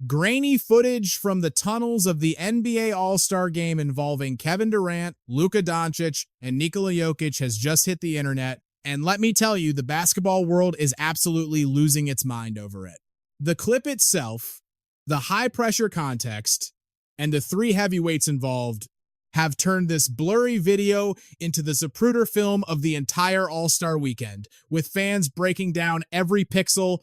Grainy footage from the tunnels of the NBA All-Star Game involving Kevin Durant, Luka Doncic, and Nikola Jokić has just hit the internet, and let me tell you, the basketball world is absolutely losing its mind over it. The clip itself, the high-pressure context, and the three heavyweights involved have turned this blurry video into the Zapruder film of the entire All-Star weekend, with fans breaking down every pixel.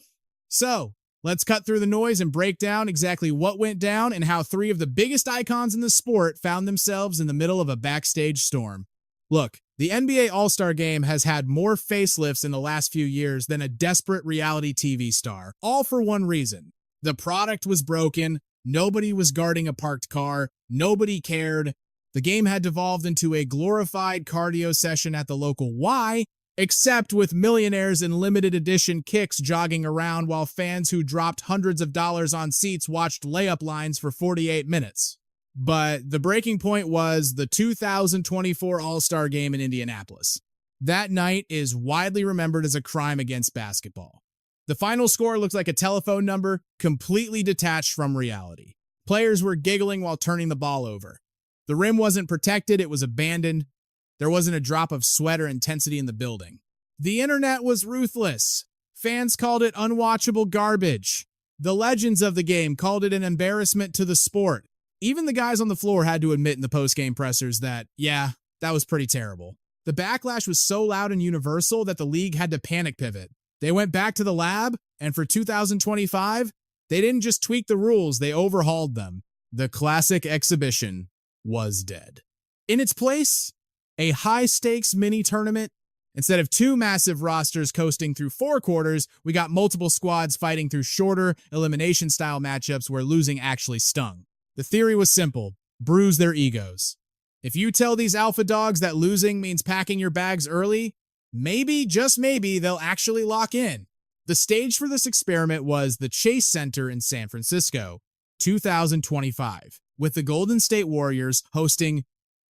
So, let's cut through the noise and break down exactly what went down and how three of the biggest icons in the sport found themselves in the middle of a backstage storm. Look, the NBA All-Star Game has had more facelifts in the last few years than a desperate reality TV star, all for one reason. The product was broken, nobody was guarding a parked car, nobody cared. The game had devolved into a glorified cardio session at the local Y, except with millionaires in limited edition kicks jogging around while fans who dropped hundreds of dollars on seats watched layup lines for 48 minutes. But the breaking point was the 2024 All-Star Game in Indianapolis. That night is widely remembered as a crime against basketball. The final score looked like a telephone number completely detached from reality. Players were giggling while turning the ball over. The rim wasn't protected, it was abandoned. There wasn't a drop of sweat or intensity in the building. The internet was ruthless. Fans called it unwatchable garbage. The legends of the game called it an embarrassment to the sport. Even the guys on the floor had to admit in the post-game pressers that, yeah, that was pretty terrible. The backlash was so loud and universal that the league had to panic pivot. They went back to the lab, and for 2025, they didn't just tweak the rules, they overhauled them. The classic exhibition was dead. In its place, a high-stakes mini-tournament. Instead of two massive rosters coasting through 4 quarters, we got multiple squads fighting through shorter, elimination-style matchups where losing actually stung. The theory was simple: bruise their egos. If you tell these alpha dogs that losing means packing your bags early, maybe, just maybe, they'll actually lock in. The stage for this experiment was the Chase Center in San Francisco, 2025, with the Golden State Warriors hosting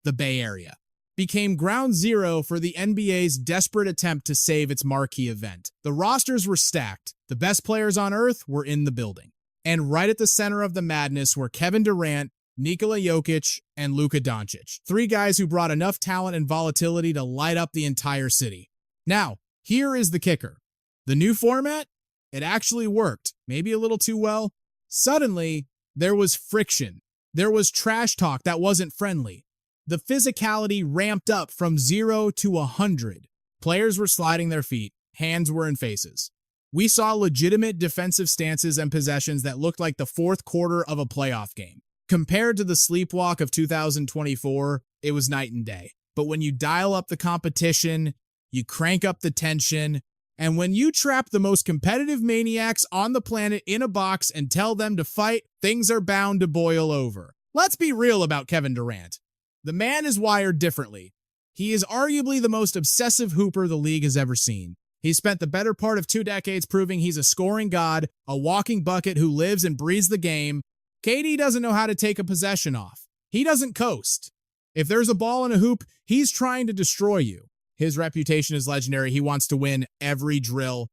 the Bay Area. Became ground zero for the NBA's desperate attempt to save its marquee event. The rosters were stacked. The best players on earth were in the building. And right at the center of the madness were Kevin Durant, Nikola Jokić, and Luka Doncic. 3 guys who brought enough talent and volatility to light up the entire city. Now, here is the kicker. The new format? It actually worked. Maybe a little too well. Suddenly, there was friction. There was trash talk that wasn't friendly. The physicality ramped up from 0 to 100. Players were sliding their feet. Hands were in faces. We saw legitimate defensive stances and possessions that looked like the 4th quarter of a playoff game. Compared to the sleepwalk of 2024, it was night and day. But when you dial up the competition, you crank up the tension, and when you trap the most competitive maniacs on the planet in a box and tell them to fight, things are bound to boil over. Let's be real about Kevin Durant. The man is wired differently. He is arguably the most obsessive hooper the league has ever seen. He spent the better part of 2 decades proving he's a scoring god, a walking bucket who lives and breathes the game. KD doesn't know how to take a possession off. He doesn't coast. If there's a ball in a hoop, he's trying to destroy you. His reputation is legendary. He wants to win every drill,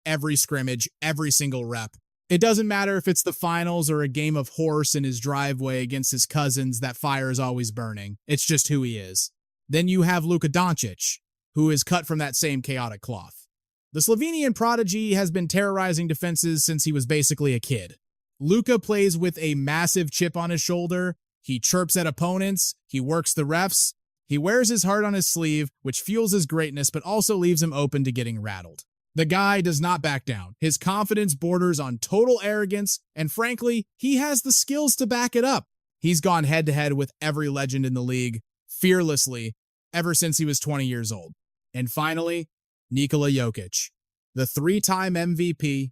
every scrimmage, every single rep. It doesn't matter if it's the finals or a game of horse in his driveway against his cousins, that fire is always burning. It's just who he is. Then you have Luka Doncic, who is cut from that same chaotic cloth. The Slovenian prodigy has been terrorizing defenses since he was basically a kid. Luka plays with a massive chip on his shoulder. He chirps at opponents. He works the refs. He wears his heart on his sleeve, which fuels his greatness but also leaves him open to getting rattled. The guy does not back down. His confidence borders on total arrogance, and frankly, he has the skills to back it up. He's gone head-to-head with every legend in the league, fearlessly, ever since he was 20 years old. And finally, Nikola Jokić, the 3-time MVP,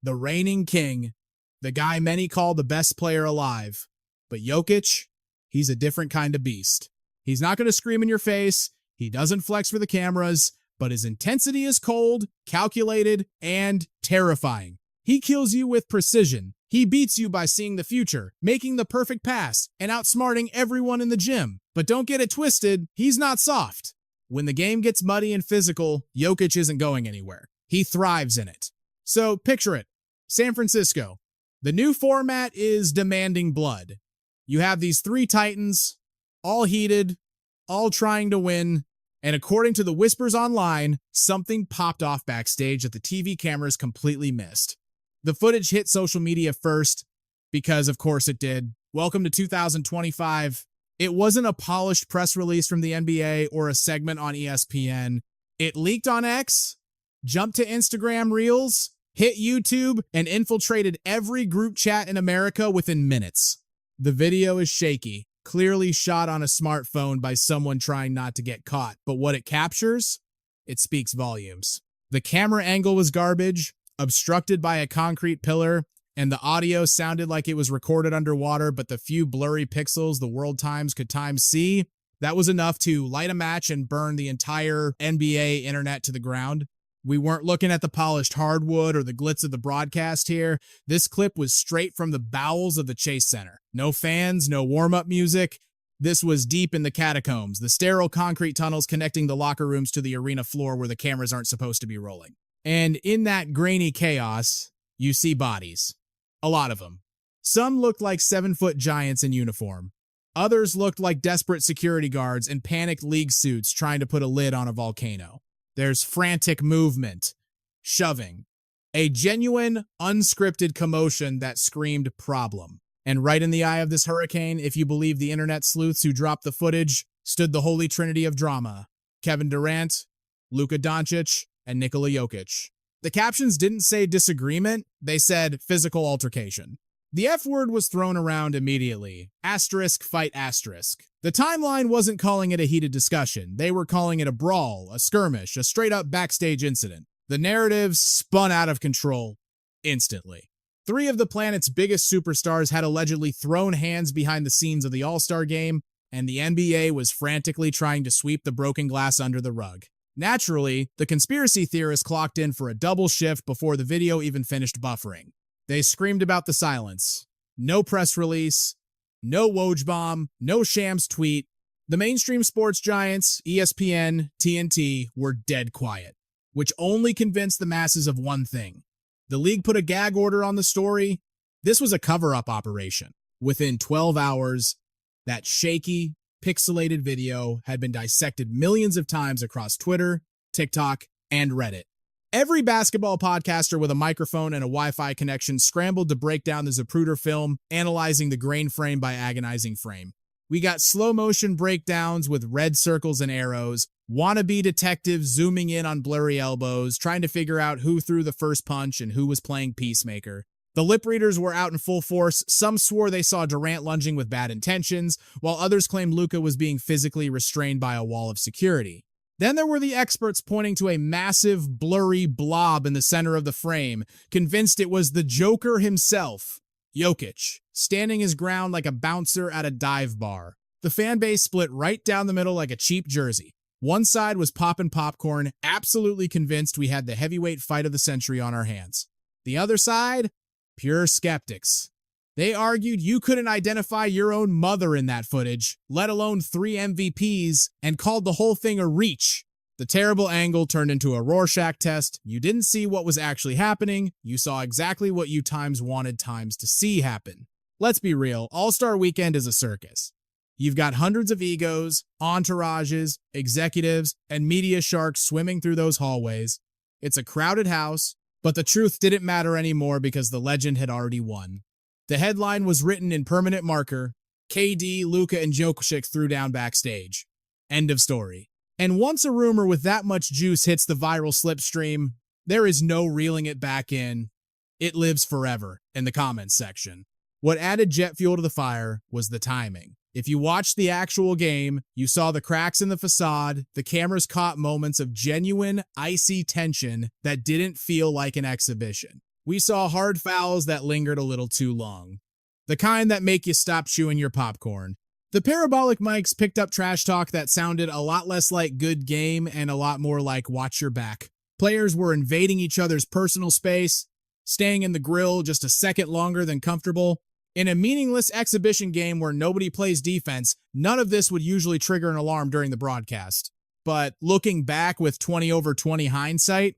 the reigning king, the guy many call the best player alive. But Jokić, he's a different kind of beast. He's not going to scream in your face. He doesn't flex for the cameras, but his intensity is cold, calculated, and terrifying. He kills you with precision. He beats you by seeing the future, making the perfect pass, and outsmarting everyone in the gym. But don't get it twisted, he's not soft. When the game gets muddy and physical, Jokić isn't going anywhere. He thrives in it. So picture it. San Francisco. The new format is demanding blood. You have these three titans, all heated, all trying to win, and according to the whispers online, something popped off backstage that the TV cameras completely missed. The footage hit social media first, because of course it did. Welcome to 2025. It wasn't a polished press release from the NBA or a segment on ESPN. It leaked on X, jumped to Instagram Reels, hit YouTube, and infiltrated every group chat in America within minutes. The video is shaky, clearly shot on a smartphone by someone trying not to get caught, but what it captures, it speaks volumes. The camera angle was garbage, obstructed by a concrete pillar, and the audio sounded like it was recorded underwater, but the few blurry pixels the World Times could see, that was enough to light a match and burn the entire NBA internet to the ground. We weren't looking at the polished hardwood or the glitz of the broadcast here. This clip was straight from the bowels of the Chase Center. No fans, no warm-up music. This was deep in the catacombs, the sterile concrete tunnels connecting the locker rooms to the arena floor where the cameras aren't supposed to be rolling. And in that grainy chaos, you see bodies. A lot of them. Some looked like 7-foot giants in uniform. Others looked like desperate security guards in panicked league suits trying to put a lid on a volcano. There's frantic movement, shoving, a genuine, unscripted commotion that screamed problem. And right in the eye of this hurricane, if you believe the internet sleuths who dropped the footage, stood the holy trinity of drama: Kevin Durant, Luka Doncic, and Nikola Jokić. The captions didn't say disagreement, they said physical altercation. The F word was thrown around immediately. Asterisk fight asterisk. The timeline wasn't calling it a heated discussion. They were calling it a brawl, a skirmish, a straight-up backstage incident. The narrative spun out of control instantly. 3 of the planet's biggest superstars had allegedly thrown hands behind the scenes of the All-Star game, and the NBA was frantically trying to sweep the broken glass under the rug. Naturally, the conspiracy theorists clocked in for a double shift before the video even finished buffering. They screamed about the silence. No press release, no Woj bomb, no Shams tweet. The mainstream sports giants, ESPN, TNT, were dead quiet, which only convinced the masses of one thing. The league put a gag order on the story. This was a cover-up operation. Within 12 hours, that shaky, pixelated video had been dissected millions of times across Twitter, TikTok, and Reddit. Every basketball podcaster with a microphone and a Wi-Fi connection scrambled to break down the Zapruder film, analyzing the grain frame by agonizing frame. We got slow-motion breakdowns with red circles and arrows, wannabe detectives zooming in on blurry elbows, trying to figure out who threw the first punch and who was playing peacemaker. The lip readers were out in full force. Some swore they saw Durant lunging with bad intentions, while others claimed Luka was being physically restrained by a wall of security. Then there were the experts pointing to a massive, blurry blob in the center of the frame, convinced it was the Joker himself, Jokić, standing his ground like a bouncer at a dive bar. The fan base split right down the middle like a cheap jersey. One side was popping popcorn, absolutely convinced we had the heavyweight fight of the century on our hands. The other side? Pure skeptics. They argued you couldn't identify your own mother in that footage, let alone 3 MVPs, and called the whole thing a reach. The terrible angle turned into a Rorschach test. You didn't see what was actually happening. You saw exactly what you Times wanted Times to see happen. Let's be real, All-Star Weekend is a circus. You've got hundreds of egos, entourages, executives, and media sharks swimming through those hallways. It's a crowded house, but the truth didn't matter anymore because the legend had already won. The headline was written in permanent marker: KD, Luka, and Jokić threw down backstage. End of story. And once a rumor with that much juice hits the viral slipstream, there is no reeling it back in. It lives forever in the comments section. What added jet fuel to the fire was the timing. If you watched the actual game, you saw the cracks in the facade. The cameras caught moments of genuine, icy tension that didn't feel like an exhibition. We saw hard fouls that lingered a little too long. The kind that make you stop chewing your popcorn. The parabolic mics picked up trash talk that sounded a lot less like good game and a lot more like watch your back. Players were invading each other's personal space, staying in the grill just a second longer than comfortable. In a meaningless exhibition game where nobody plays defense, none of this would usually trigger an alarm during the broadcast. But looking back with 20/20 hindsight,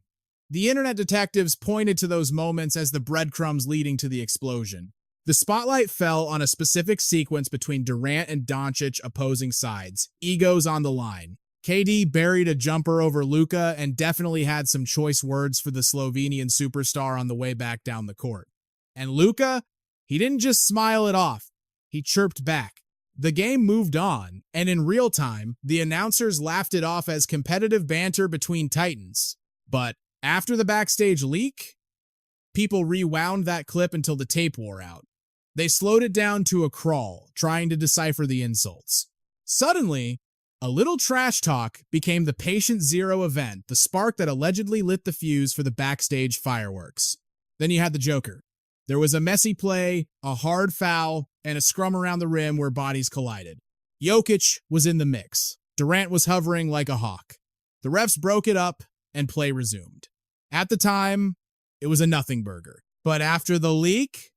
The internet detectives pointed to those moments as the breadcrumbs leading to the explosion. The spotlight fell on a specific sequence between Durant and Doncic opposing sides, egos on the line. KD buried a jumper over Luka and definitely had some choice words for the Slovenian superstar on the way back down the court. And Luka, he didn't just smile it off, he chirped back. The game moved on, and in real time, the announcers laughed it off as competitive banter between titans. But after the backstage leak, people rewound that clip until the tape wore out. They slowed it down to a crawl, trying to decipher the insults. Suddenly, a little trash talk became the patient zero event, the spark that allegedly lit the fuse for the backstage fireworks. Then you had the Joker. There was a messy play, a hard foul, and a scrum around the rim where bodies collided. Jokić was in the mix. Durant was hovering like a hawk. The refs broke it up, and play resumed. At the time, it was a nothing burger. But after the leak,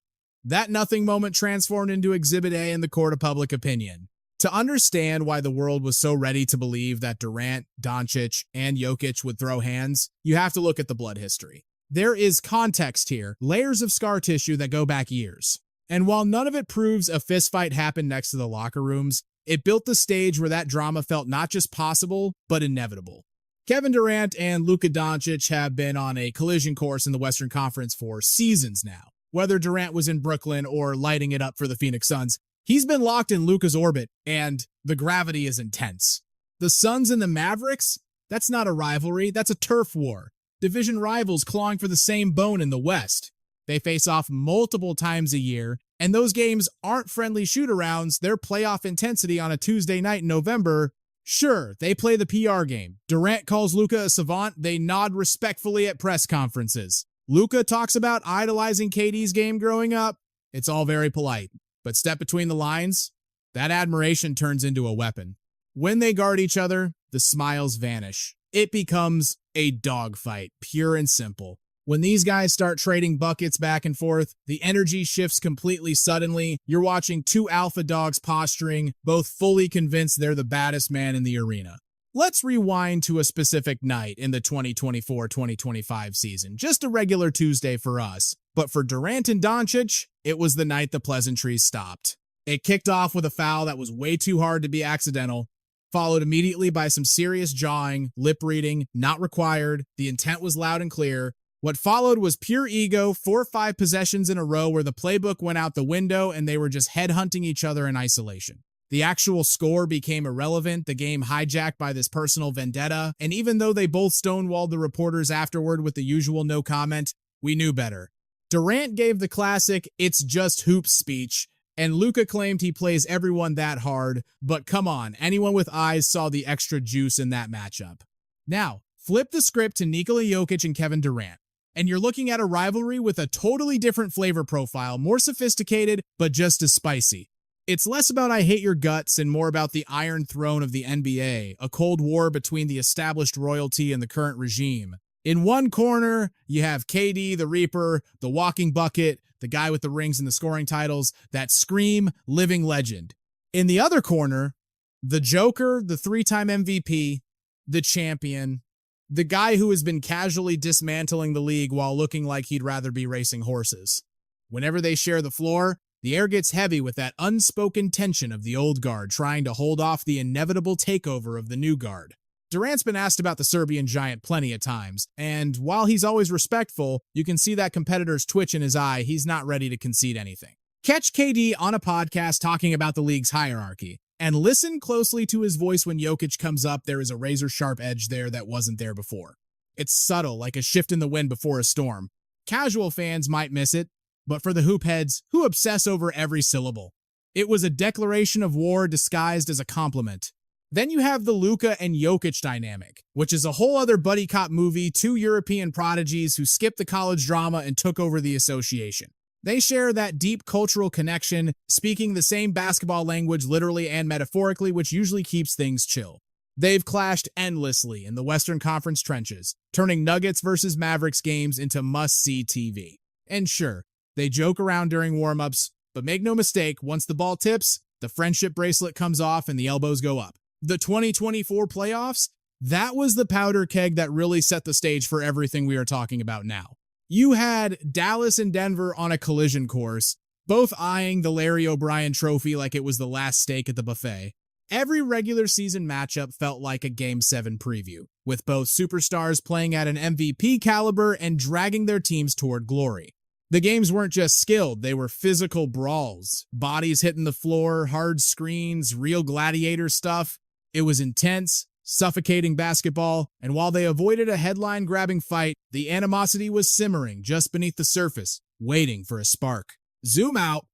that nothing moment transformed into Exhibit A in the court of public opinion. To understand why the world was so ready to believe that Durant, Doncic, and Jokić would throw hands, you have to look at the blood history. There is context here, layers of scar tissue that go back years. And while none of it proves a fistfight happened next to the locker rooms, it built the stage where that drama felt not just possible, but inevitable. Kevin Durant and Luka Doncic have been on a collision course in the Western Conference for seasons now. Whether Durant was in Brooklyn or lighting it up for the Phoenix Suns, he's been locked in Luka's orbit, and the gravity is intense. The Suns and the Mavericks? That's not a rivalry, that's a turf war. Division rivals clawing for the same bone in the West. They face off multiple times a year, and those games aren't friendly shoot-arounds, they're playoff intensity on a Tuesday night in November. Sure, they play the PR game. Durant calls Luka a savant, they nod respectfully at press conferences. Luka talks about idolizing KD's game growing up. It's all very polite. But step between the lines, that admiration turns into a weapon. When they guard each other, the smiles vanish. It becomes a dogfight, pure and simple. When these guys start trading buckets back and forth, the energy shifts completely suddenly. You're watching two alpha dogs posturing, both fully convinced they're the baddest man in the arena. Let's rewind to a specific night in the 2024-2025 season, just a regular Tuesday for us. But for Durant and Doncic, it was the night the pleasantries stopped. It kicked off with a foul that was way too hard to be accidental, followed immediately by some serious jawing, lip reading, not required. The intent was loud and clear. What followed was pure ego, 4 or 5 possessions in a row where the playbook went out the window and they were just headhunting each other in isolation. The actual score became irrelevant, the game hijacked by this personal vendetta, and even though they both stonewalled the reporters afterward with the usual no comment, we knew better. Durant gave the classic "it's just hoops" speech, and Luka claimed he plays everyone that hard, but come on, anyone with eyes saw the extra juice in that matchup. Now, flip the script to Nikola Jokić and Kevin Durant, and you're looking at a rivalry with a totally different flavor profile, more sophisticated, but just as spicy. It's less about I hate your guts and more about the Iron Throne of the NBA, a cold war between the established royalty and the current regime. In one corner, you have KD, the Reaper, the walking bucket, the guy with the rings and the scoring titles, that scream living legend. In the other corner, the Joker, the 3-time MVP, the champion, the guy who has been casually dismantling the league while looking like he'd rather be racing horses. Whenever they share the floor, the air gets heavy with that unspoken tension of the old guard trying to hold off the inevitable takeover of the new guard. Durant's been asked about the Serbian giant plenty of times, and while he's always respectful, you can see that competitor's twitch in his eye. He's not ready to concede anything. Catch KD on a podcast talking about the league's hierarchy, and listen closely to his voice when Jokić comes up. There is a razor-sharp edge there that wasn't there before. It's subtle, like a shift in the wind before a storm. Casual fans might miss it, but for the hoop heads, who obsess over every syllable, it was a declaration of war disguised as a compliment. Then you have the Luka and Jokić dynamic, which is a whole other buddy cop movie, 2 European prodigies who skipped the college drama and took over the association. They share that deep cultural connection, speaking the same basketball language literally and metaphorically, which usually keeps things chill. They've clashed endlessly in the Western Conference trenches, turning Nuggets versus Mavericks games into must-see TV. And sure, they joke around during warm-ups, but make no mistake, once the ball tips, the friendship bracelet comes off and the elbows go up. The 2024 playoffs, That was the powder keg that really set the stage for everything we are talking about now. You had Dallas and Denver on a collision course, both eyeing the Larry O'Brien trophy like it was the last steak at the buffet. Every regular season matchup felt like a Game 7 preview, with both superstars playing at an MVP caliber and dragging their teams toward glory. The games weren't just skilled, they were physical brawls. Bodies hitting the floor, hard screens, real gladiator stuff. It was intense, suffocating basketball, and while they avoided a headline-grabbing fight, the animosity was simmering just beneath the surface, waiting for a spark. Zoom out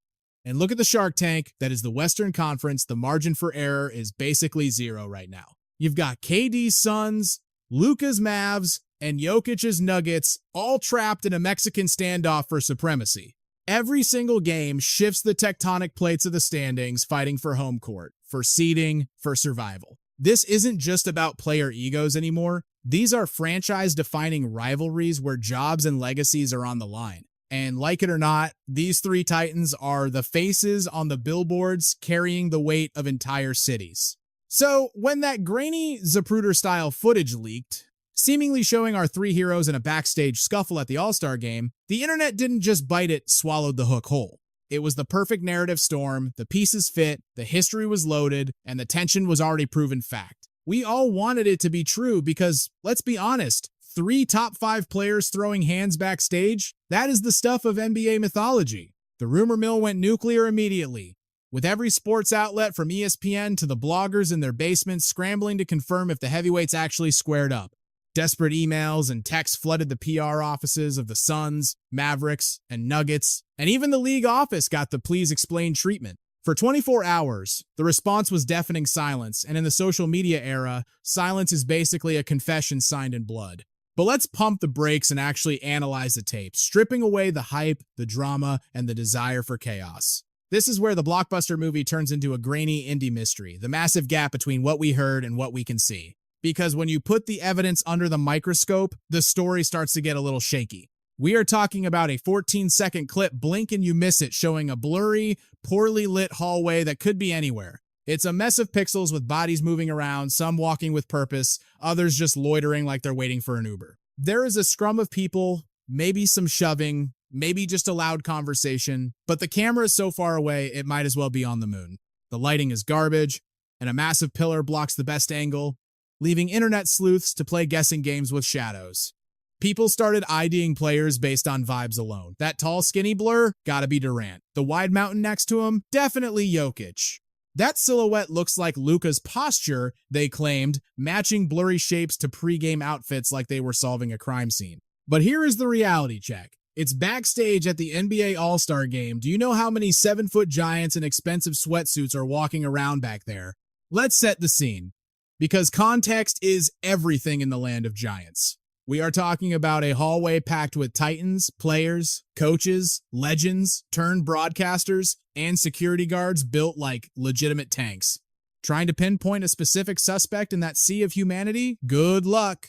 and look at the Shark Tank that is the Western Conference. The margin for error is basically zero right now. You've got KD's Suns, Luka's Mavs, and Jokic's Nuggets all trapped in a Mexican standoff for supremacy. Every single game shifts the tectonic plates of the standings, fighting for home court, for seeding, for survival. This isn't just about player egos anymore. These are franchise-defining rivalries where jobs and legacies are on the line. And like it or not, these three titans are the faces on the billboards carrying the weight of entire cities. So when that grainy Zapruder-style footage leaked, seemingly showing our three heroes in a backstage scuffle at the All-Star game, the internet didn't just bite it, swallowed the hook whole. It was the perfect narrative storm, the pieces fit, the history was loaded, and the tension was already proven fact. We all wanted it to be true because, let's be honest, 3 top 5 players throwing hands backstage, that is the stuff of NBA mythology. The rumor mill went nuclear immediately, with every sports outlet from ESPN to the bloggers in their basements scrambling to confirm if the heavyweights actually squared up. Desperate emails and texts flooded the PR offices of the Suns, Mavericks, and Nuggets, and even the league office got the please explain treatment. For 24 hours, the response was deafening silence, and in the social media era, silence is basically a confession signed in blood. But let's pump the brakes and actually analyze the tape, stripping away the hype, the drama, and the desire for chaos. This is where the blockbuster movie turns into a grainy indie mystery, the massive gap between what we heard and what we can see. Because when you put the evidence under the microscope, the story starts to get a little shaky. We are talking about a 14-second clip, blink and you miss it, showing a blurry, poorly lit hallway that could be anywhere. It's a mess of pixels with bodies moving around, some walking with purpose, others just loitering like they're waiting for an Uber. There is a scrum of people, maybe some shoving, maybe just a loud conversation, but the camera is so far away it might as well be on the moon. The lighting is garbage, and a massive pillar blocks the best angle, leaving internet sleuths to play guessing games with shadows. People started IDing players based on vibes alone. That tall, skinny blur? Gotta be Durant. The wide mountain next to him? Definitely Jokić. That silhouette looks like Luka's posture, they claimed, matching blurry shapes to pregame outfits like they were solving a crime scene. But here is the reality check. It's backstage at the NBA All-Star Game. Do you know how many 7-foot giants in expensive sweatsuits are walking around back there? Let's set the scene, because context is everything in the land of giants. We are talking about a hallway packed with titans, players, coaches, legends, turned broadcasters, and security guards built like legitimate tanks. Trying to pinpoint a specific suspect in that sea of humanity? Good luck.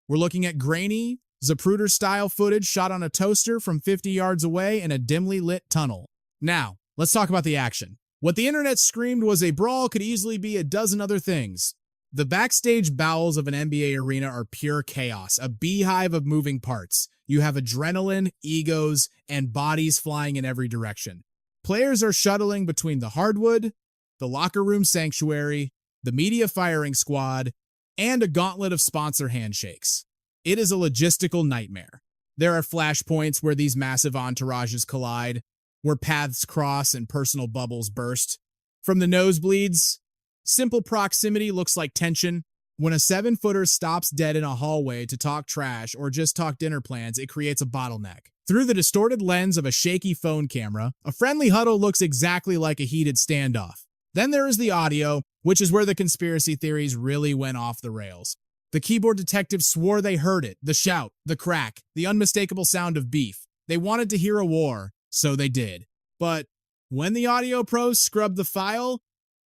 We're looking at grainy, Zapruder-style footage shot on a toaster from 50 yards away in a dimly lit tunnel. Now, let's talk about the action. What the internet screamed was a brawl could easily be a dozen other things. The backstage bowels of an NBA arena are pure chaos, a beehive of moving parts. You have adrenaline, egos, and bodies flying in every direction. Players are shuttling between the hardwood, the locker room sanctuary, the media firing squad, and a gauntlet of sponsor handshakes. It is a logistical nightmare. There are flashpoints where these massive entourages collide, where paths cross and personal bubbles burst. From the nosebleeds, simple proximity looks like tension. When a 7-footer stops dead in a hallway to talk trash or just talk dinner plans, it creates a bottleneck. Through the distorted lens of a shaky phone camera, a friendly huddle looks exactly like a heated standoff. Then there is the audio, which is where the conspiracy theories really went off the rails. The keyboard detectives swore they heard it, the shout, the crack, the unmistakable sound of beef. They wanted to hear a war, so they did. But when the audio pros scrubbed the file,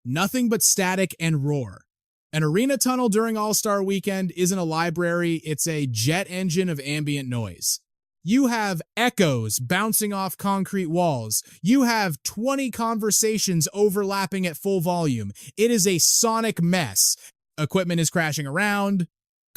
nothing but static and roar. An arena tunnel during All-Star Weekend isn't a library, it's a jet engine of ambient noise. You have echoes bouncing off concrete walls. You have 20 conversations overlapping at full volume. It is a sonic mess. Equipment is crashing around.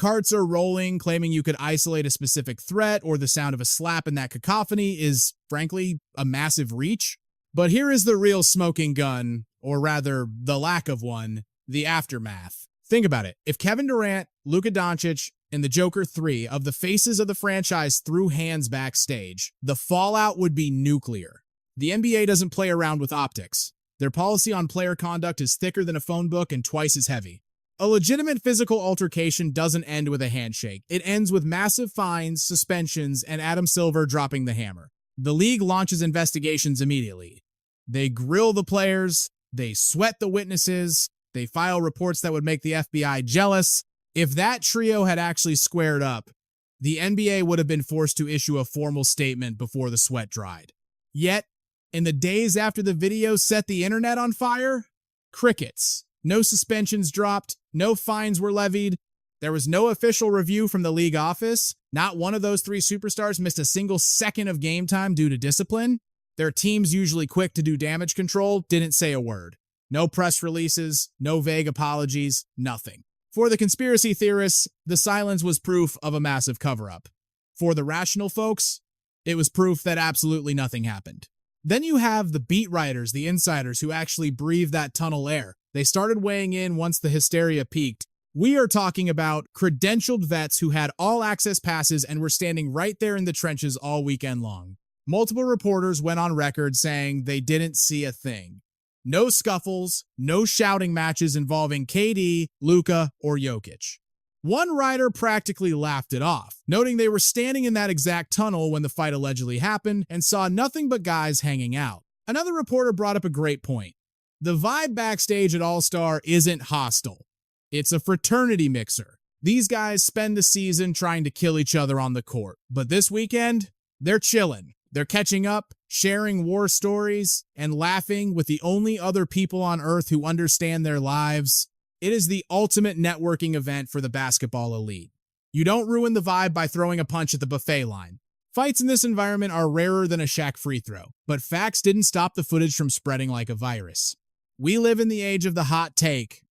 carts are rolling, claiming you could isolate a specific threat or the sound of a slap in that cacophony is, frankly, a massive reach. But here is the real smoking gun, or rather, the lack of one, the aftermath. Think about it. If Kevin Durant, Luka Doncic, and the Joker 3 of the faces of the franchise threw hands backstage, the fallout would be nuclear. The NBA doesn't play around with optics. Their policy on player conduct is thicker than a phone book and twice as heavy. A legitimate physical altercation doesn't end with a handshake. It ends with massive fines, suspensions, and Adam Silver dropping the hammer. The league launches investigations immediately. They grill the players, they sweat the witnesses, they file reports that would make the FBI jealous. If that trio had actually squared up, the NBA would have been forced to issue a formal statement before the sweat dried. Yet, in the days after the video set the internet on fire, crickets. No suspensions dropped, no fines were levied, there was no official review from the league office, not one of those three superstars missed a single second of game time due to discipline. Their teams, usually quick to do damage control, didn't say a word. No press releases, no vague apologies, nothing. For the conspiracy theorists, the silence was proof of a massive cover-up. For the rational folks, it was proof that absolutely nothing happened. Then you have the beat writers, the insiders who actually breathed that tunnel air. They started weighing in once the hysteria peaked. We are talking about credentialed vets who had all access passes and were standing right there in the trenches all weekend long. Multiple reporters went on record saying they didn't see a thing. No scuffles, no shouting matches involving KD, Luka, or Jokić. One writer practically laughed it off, noting they were standing in that exact tunnel when the fight allegedly happened and saw nothing but guys hanging out. Another reporter brought up a great point. The vibe backstage at All-Star isn't hostile. It's a fraternity mixer. These guys spend the season trying to kill each other on the court, but this weekend, they're chilling. They're catching up, sharing war stories, and laughing with the only other people on earth who understand their lives. It is the ultimate networking event for the basketball elite. You don't ruin the vibe by throwing a punch at the buffet line. Fights in this environment are rarer than a Shaq free throw, but facts didn't stop the footage from spreading like a virus. We live in the age of the hot take,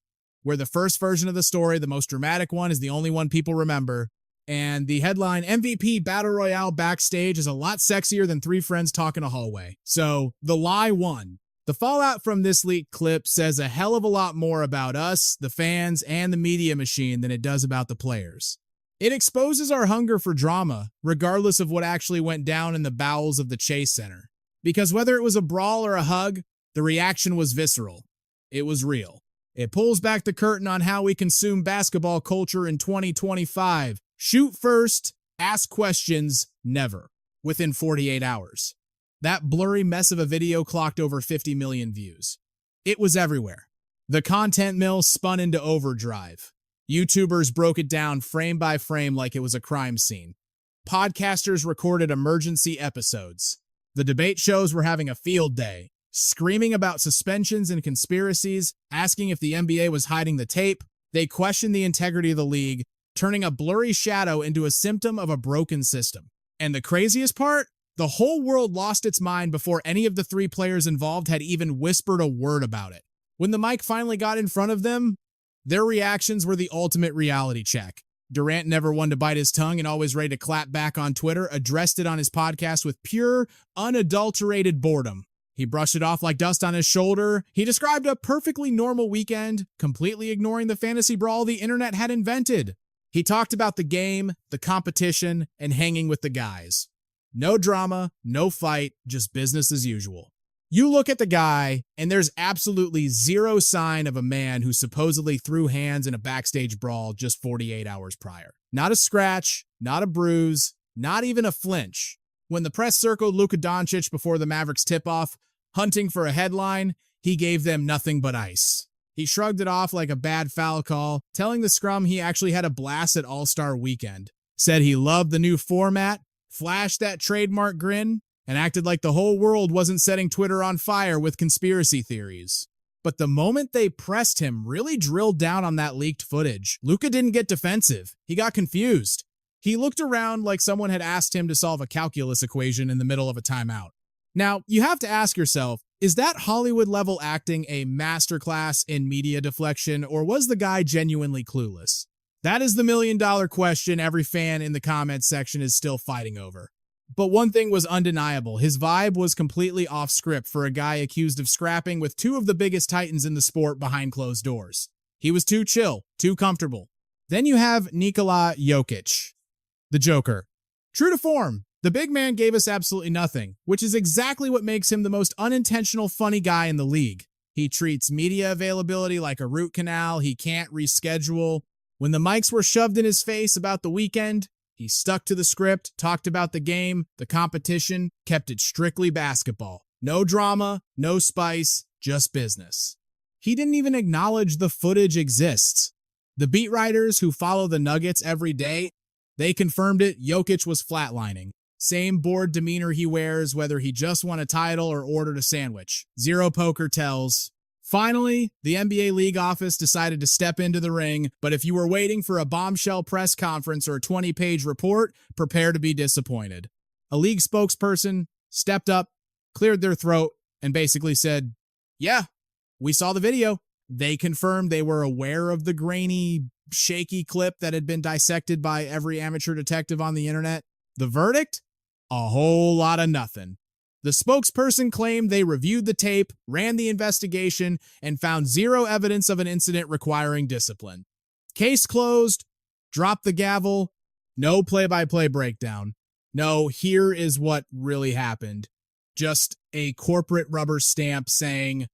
where the first version of the story, the most dramatic one, is the only one people remember, and the headline MVP Battle Royale backstage is a lot sexier than three friends talking a hallway. So, the lie won. The fallout from this leaked clip says a hell of a lot more about us, the fans, and the media machine than it does about the players. It exposes our hunger for drama, regardless of what actually went down in the bowels of the Chase Center. Because whether it was a brawl or a hug, the reaction was visceral. It was real. It pulls back the curtain on how we consume basketball culture in 2025. Shoot first, ask questions, never. Within 48 hours. That blurry mess of a video clocked over 50 million views. It was everywhere. The content mill spun into overdrive. YouTubers broke it down frame by frame like it was a crime scene. Podcasters recorded emergency episodes. The debate shows were having a field day, screaming about suspensions and conspiracies, asking if the NBA was hiding the tape. They questioned the integrity of the league, turning a blurry shadow into a symptom of a broken system. And the craziest part? The whole world lost its mind before any of the three players involved had even whispered a word about it. When the mic finally got in front of them, their reactions were the ultimate reality check. Durant, never one to bite his tongue and always ready to clap back on Twitter, addressed it on his podcast with pure, unadulterated boredom. He brushed it off like dust on his shoulder. He described a perfectly normal weekend, completely ignoring the fantasy brawl the internet had invented. He talked about the game, the competition, and hanging with the guys. No drama, no fight, just business as usual. You look at the guy, and there's absolutely zero sign of a man who supposedly threw hands in a backstage brawl just 48 hours prior. Not a scratch, not a bruise, not even a flinch. When the press circled Luka Doncic before the Mavericks tip-off, hunting for a headline, he gave them nothing but ice. He shrugged it off like a bad foul call, telling the scrum he actually had a blast at All-Star Weekend. Said he loved the new format, flashed that trademark grin, and acted like the whole world wasn't setting Twitter on fire with conspiracy theories. But the moment they pressed him, really drilled down on that leaked footage, Luka didn't get defensive. He got confused. He looked around like someone had asked him to solve a calculus equation in the middle of a timeout. Now, you have to ask yourself, is that Hollywood-level acting a masterclass in media deflection, or was the guy genuinely clueless? That is the million-dollar question every fan in the comments section is still fighting over. But one thing was undeniable. His vibe was completely off script for a guy accused of scrapping with two of the biggest titans in the sport behind closed doors. He was too chill, too comfortable. Then you have Nikola Jokić, the Joker. True to form, the big man gave us absolutely nothing, which is exactly what makes him the most unintentional funny guy in the league. He treats media availability like a root canal he can't reschedule. When the mics were shoved in his face about the weekend, he stuck to the script, talked about the game, the competition, kept it strictly basketball. No drama, no spice, just business. He didn't even acknowledge the footage exists. The beat writers who follow the Nuggets every day, they confirmed it. Jokić was flatlining. Same bored demeanor he wears whether he just won a title or ordered a sandwich. Zero poker tells. Finally, the NBA league office decided to step into the ring, but if you were waiting for a bombshell press conference or a 20-page report, prepare to be disappointed. A league spokesperson stepped up, cleared their throat, and basically said, "Yeah, we saw the video." They confirmed they were aware of the grainy, shaky clip that had been dissected by every amateur detective on the internet. The verdict? A whole lot of nothing. The spokesperson claimed they reviewed the tape, ran the investigation, and found zero evidence of an incident requiring discipline. Case closed, drop the gavel, no play-by-play breakdown. No, here is what really happened. Just a corporate rubber stamp saying,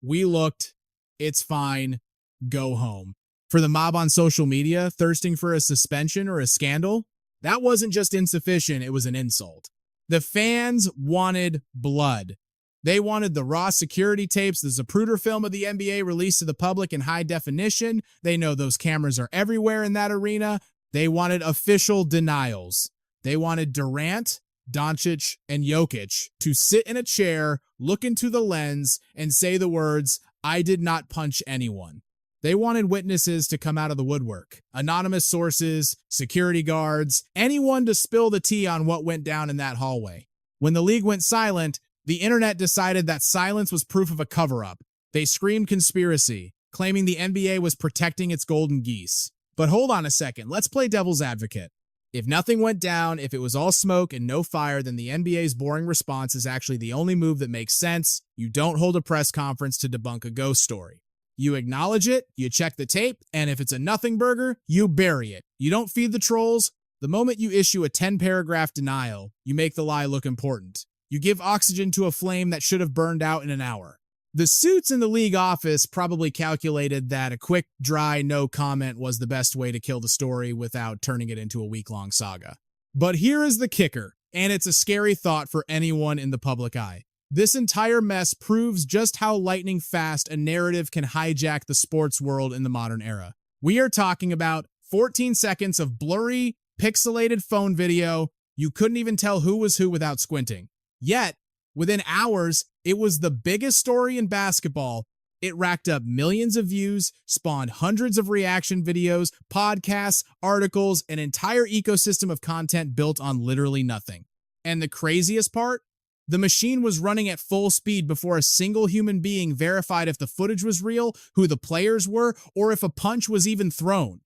"We looked, it's fine, go home." For the mob on social media thirsting for a suspension or a scandal, that wasn't just insufficient, it was an insult. The fans wanted blood. They wanted the raw security tapes, the Zapruder film of the NBA released to the public in high definition. They know those cameras are everywhere in that arena. They wanted official denials. They wanted Durant, Doncic, and Jokić to sit in a chair, look into the lens, and say the words, "I did not punch anyone." They wanted witnesses to come out of the woodwork. Anonymous sources, security guards, anyone to spill the tea on what went down in that hallway. When the league went silent, the internet decided that silence was proof of a cover-up. They screamed conspiracy, claiming the NBA was protecting its golden geese. But hold on a second, let's play devil's advocate. If nothing went down, if it was all smoke and no fire, then the NBA's boring response is actually the only move that makes sense. You don't hold a press conference to debunk a ghost story. You acknowledge it, you check the tape, and if it's a nothing burger, you bury it. You don't feed the trolls. The moment you issue a 10-paragraph denial, you make the lie look important. You give oxygen to a flame that should have burned out in an hour. The suits in the league office probably calculated that a quick, dry, no comment was the best way to kill the story without turning it into a week-long saga. But here is the kicker, and it's a scary thought for anyone in the public eye. This entire mess proves just how lightning fast a narrative can hijack the sports world in the modern era. We are talking about 14 seconds of blurry, pixelated phone video. You couldn't even tell who was who without squinting. Yet, within hours, it was the biggest story in basketball. It racked up millions of views, spawned hundreds of reaction videos, podcasts, articles, an entire ecosystem of content built on literally nothing. And the craziest part? The machine was running at full speed before a single human being verified if the footage was real, who the players were, or if a punch was even thrown.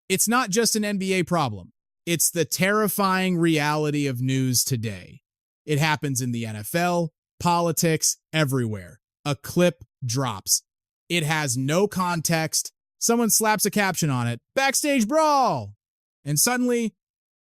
It's not just an NBA problem. It's the terrifying reality of news today. It happens in the NFL, politics, everywhere. A clip drops. It has no context. Someone slaps a caption on it, "Backstage Brawl!" And suddenly,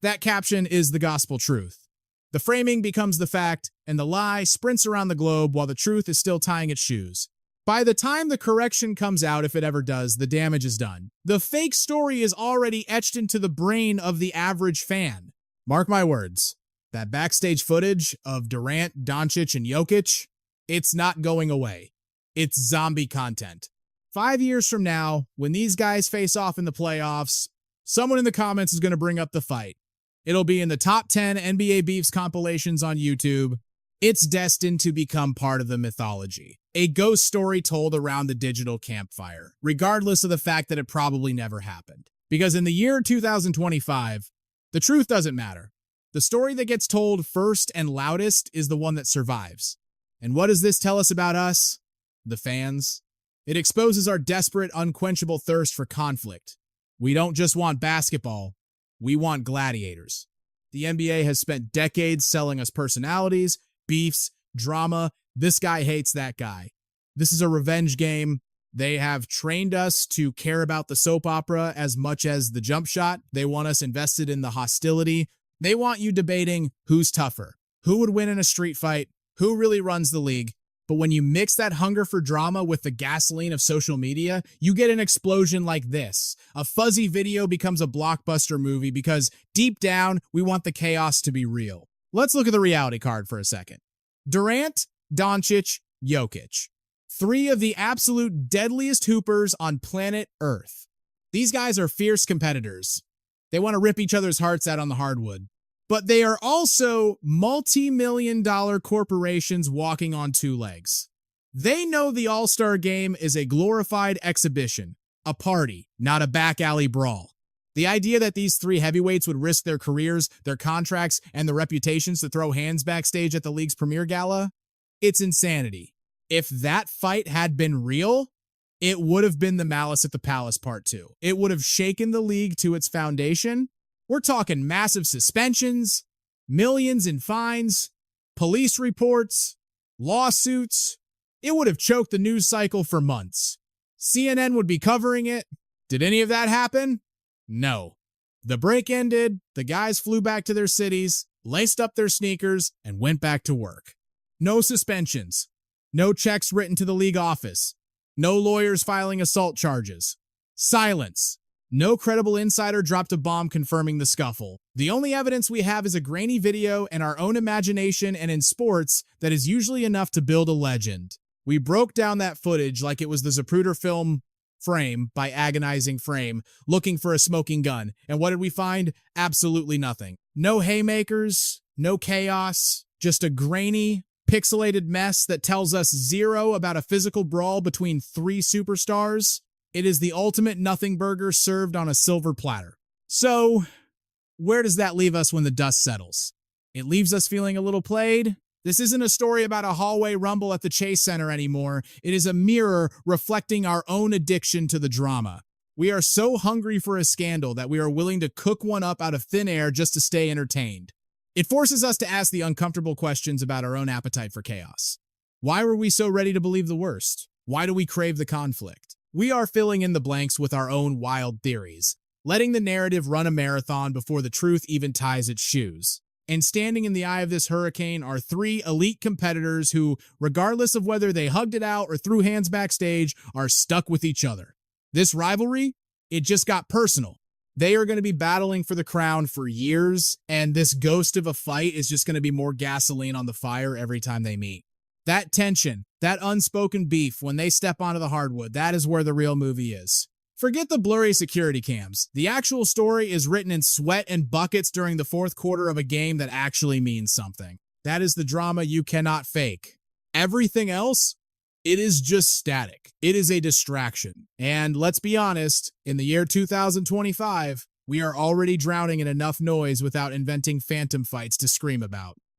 that caption is the gospel truth. The framing becomes the fact, and the lie sprints around the globe while the truth is still tying its shoes. By the time the correction comes out, if it ever does, the damage is done. The fake story is already etched into the brain of the average fan. Mark my words, that backstage footage of Durant, Doncic, and Jokić, it's not going away. It's zombie content. 5 years from now, when these guys face off in the playoffs, someone in the comments is going to bring up the fight. It'll be in the top 10 NBA Beefs compilations on YouTube. It's destined to become part of the mythology. A ghost story told around the digital campfire, regardless of the fact that it probably never happened. Because in the year 2025, the truth doesn't matter. The story that gets told first and loudest is the one that survives. And what does this tell us about us, the fans? It exposes our desperate, unquenchable thirst for conflict. We don't just want basketball, we want gladiators. The NBA has spent decades selling us personalities, beefs, drama. This guy hates that guy. This is a revenge game. They have trained us to care about the soap opera as much as the jump shot. They want us invested in the hostility. They want you debating who's tougher, who would win in a street fight, who really runs the league. But when you mix that hunger for drama with the gasoline of social media, you get an explosion like this. A fuzzy video becomes a blockbuster movie because deep down, we want the chaos to be real. Let's look at the reality card for a second. Durant, Doncic, Jokić. Three of the absolute deadliest hoopers on planet Earth. These guys are fierce competitors. They want to rip each other's hearts out on the hardwood. But they are also multi-million-dollar corporations walking on two legs. They know the All-Star Game is a glorified exhibition, a party, not a back alley brawl. The idea that these three heavyweights would risk their careers, their contracts, and their reputations to throw hands backstage at the league's premiere gala, it's insanity. If that fight had been real, it would have been the Malice at the Palace Part 2. It would have shaken the league to its foundation. We're talking massive suspensions, millions in fines, police reports, lawsuits. It would have choked the news cycle for months. CNN would be covering it. Did any of that happen? No. The break ended, the guys flew back to their cities, laced up their sneakers, and went back to work. No suspensions. No checks written to the league office. No lawyers filing assault charges. Silence. No credible insider dropped a bomb confirming the scuffle. The only evidence we have is a grainy video and our own imagination, and in sports, that is usually enough to build a legend. We broke down that footage like it was the Zapruder film Frame by Agonizing Frame, looking for a smoking gun. And what did we find? Absolutely nothing. No haymakers, no chaos, just a grainy, pixelated mess that tells us zero about a physical brawl between three superstars. It is the ultimate nothing burger served on a silver platter. So, where does that leave us when the dust settles? It leaves us feeling a little played. This isn't a story about a hallway rumble at the Chase Center anymore. It is a mirror reflecting our own addiction to the drama. We are so hungry for a scandal that we are willing to cook one up out of thin air just to stay entertained. It forces us to ask the uncomfortable questions about our own appetite for chaos. Why were we so ready to believe the worst? Why do we crave the conflict? We are filling in the blanks with our own wild theories, letting the narrative run a marathon before the truth even ties its shoes. And standing in the eye of this hurricane are three elite competitors who, regardless of whether they hugged it out or threw hands backstage, are stuck with each other. This rivalry, it just got personal. They are going to be battling for the crown for years, and this ghost of a fight is just going to be more gasoline on the fire every time they meet. That tension, that unspoken beef when they step onto the hardwood, that is where the real movie is. Forget the blurry security cams. The actual story is written in sweat and buckets during the fourth quarter of a game that actually means something. That is the drama you cannot fake. Everything else, it is just static. It is a distraction. And let's be honest, in the year 2025, we are already drowning in enough noise without inventing phantom fights to scream about.